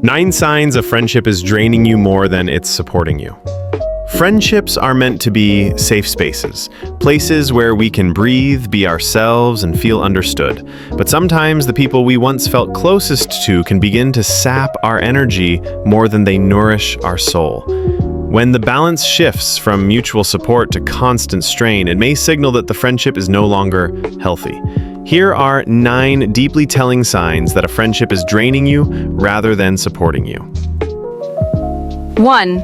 9 signs a friendship is draining you more than it's supporting you. Friendships are meant to be safe spaces, places where we can breathe, be ourselves, and feel understood. But sometimes the people we once felt closest to can begin to sap our energy more than they nourish our soul. When the balance shifts from mutual support to constant strain, it may signal that the friendship is no longer healthy. Here are 9 deeply telling signs that a friendship is draining you rather than supporting you. 1.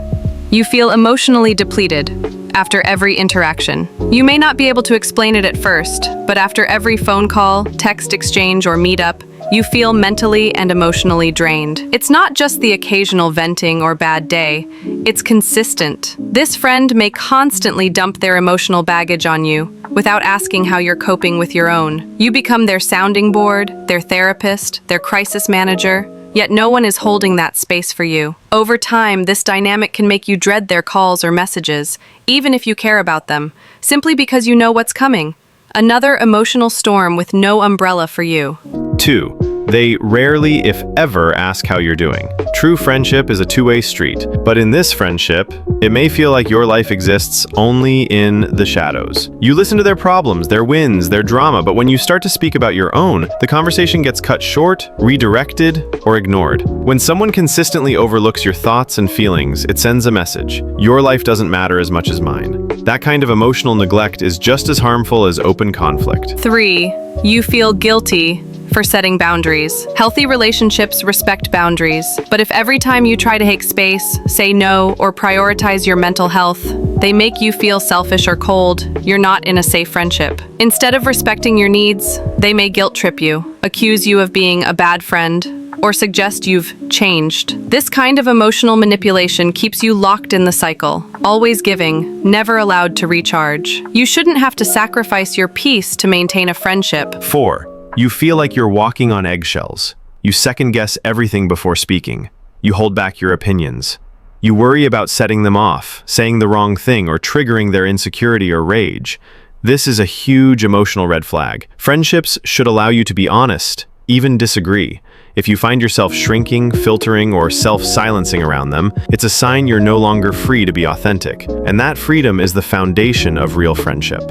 You feel emotionally depleted after every interaction. You may not be able to explain it at first, but after every phone call, text exchange, or meetup, you feel mentally and emotionally drained. It's not just the occasional venting or bad day, it's consistent. This friend may constantly dump their emotional baggage on you without asking how you're coping with your own. You become their sounding board, their therapist, their crisis manager, yet no one is holding that space for you. Over time, this dynamic can make you dread their calls or messages, even if you care about them, simply because you know what's coming. Another emotional storm with no umbrella for you. 2. They rarely, if ever, ask how you're doing. True friendship is a two-way street, but in this friendship, it may feel like your life exists only in the shadows. You listen to their problems, their wins, their drama, but when you start to speak about your own, the conversation gets cut short, redirected, or ignored. When someone consistently overlooks your thoughts and feelings, it sends a message. Your life doesn't matter as much as mine. That kind of emotional neglect is just as harmful as open conflict. 3. You feel guilty for setting boundaries. Healthy relationships respect boundaries, but if every time you try to take space, say no, or prioritize your mental health, they make you feel selfish or cold, you're not in a safe friendship. Instead of respecting your needs, they may guilt trip you, accuse you of being a bad friend, or suggest you've changed. This kind of emotional manipulation keeps you locked in the cycle, always giving, never allowed to recharge. You shouldn't have to sacrifice your peace to maintain a friendship. 4. You feel like you're walking on eggshells. You second-guess everything before speaking. You hold back your opinions. You worry about setting them off, saying the wrong thing, or triggering their insecurity or rage. This is a huge emotional red flag. Friendships should allow you to be honest, even disagree. If you find yourself shrinking, filtering, or self-silencing around them, it's a sign you're no longer free to be authentic. And that freedom is the foundation of real friendship.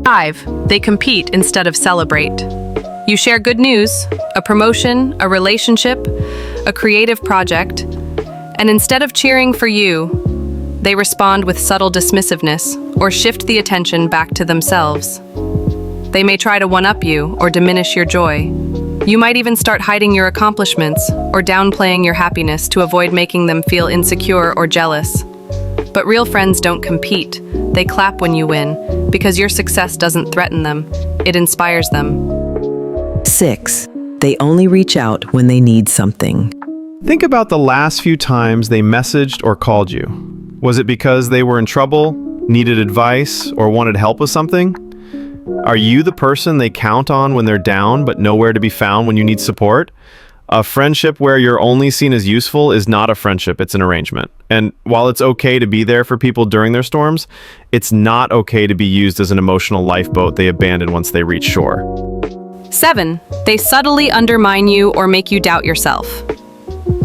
5. They compete instead of celebrate. You share good news, a promotion, a relationship, a creative project, and instead of cheering for you, they respond with subtle dismissiveness or shift the attention back to themselves. They may try to one-up you or diminish your joy. You might even start hiding your accomplishments or downplaying your happiness to avoid making them feel insecure or jealous. But real friends don't compete. They clap when you win, because your success doesn't threaten them, it inspires them. 6. They only reach out when they need something. Think about the last few times they messaged or called you. Was it because they were in trouble, needed advice, or wanted help with something? Are you the person they count on when they're down but nowhere to be found when you need support? A friendship where you're only seen as useful is not a friendship, it's an arrangement. And while it's okay to be there for people during their storms, it's not okay to be used as an emotional lifeboat they abandon once they reach shore. 7. They subtly undermine you or make you doubt yourself.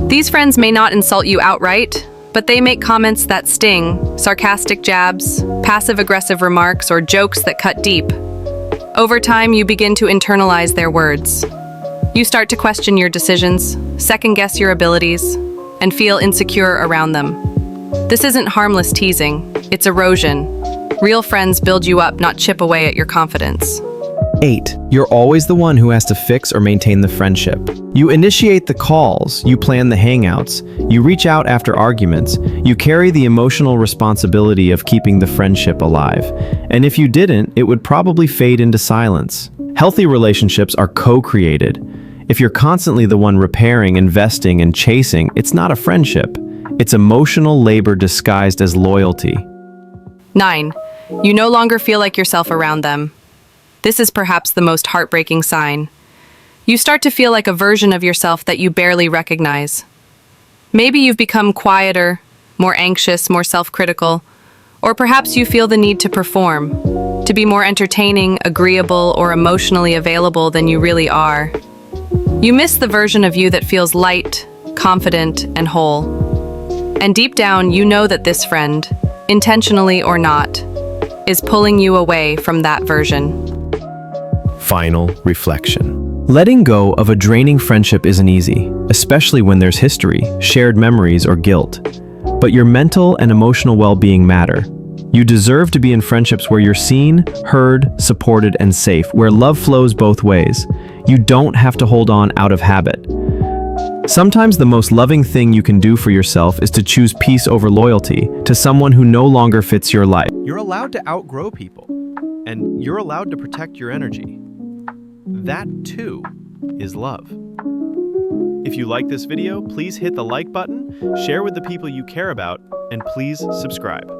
These friends may not insult you outright, but they make comments that sting, sarcastic jabs, passive-aggressive remarks, or jokes that cut deep. Over time, you begin to internalize their words. You start to question your decisions, second-guess your abilities, and feel insecure around them. This isn't harmless teasing, it's erosion. Real friends build you up, not chip away at your confidence. 8. You're always the one who has to fix or maintain the friendship. You initiate the calls, you plan the hangouts, you reach out after arguments, you carry the emotional responsibility of keeping the friendship alive. And if you didn't, it would probably fade into silence. Healthy relationships are co-created. If you're constantly the one repairing, investing, and chasing, it's not a friendship. It's emotional labor disguised as loyalty. 9. You no longer feel like yourself around them. This is perhaps the most heartbreaking sign. You start to feel like a version of yourself that you barely recognize. Maybe you've become quieter, more anxious, more self-critical, or perhaps you feel the need to perform, to be more entertaining, agreeable, or emotionally available than you really are. You miss the version of you that feels light, confident, and whole. And deep down, you know that this friend, intentionally or not, is pulling you away from that version. Final reflection. Letting go of a draining friendship isn't easy, especially when there's history, shared memories, or guilt. But your mental and emotional well-being matter. You deserve to be in friendships where you're seen, heard, supported, and safe, where love flows both ways. You don't have to hold on out of habit. Sometimes the most loving thing you can do for yourself is to choose peace over loyalty to someone who no longer fits your life. You're allowed to outgrow people, and you're allowed to protect your energy. That, too, is love. If you like this video, please hit the like button, share with the people you care about, and please subscribe.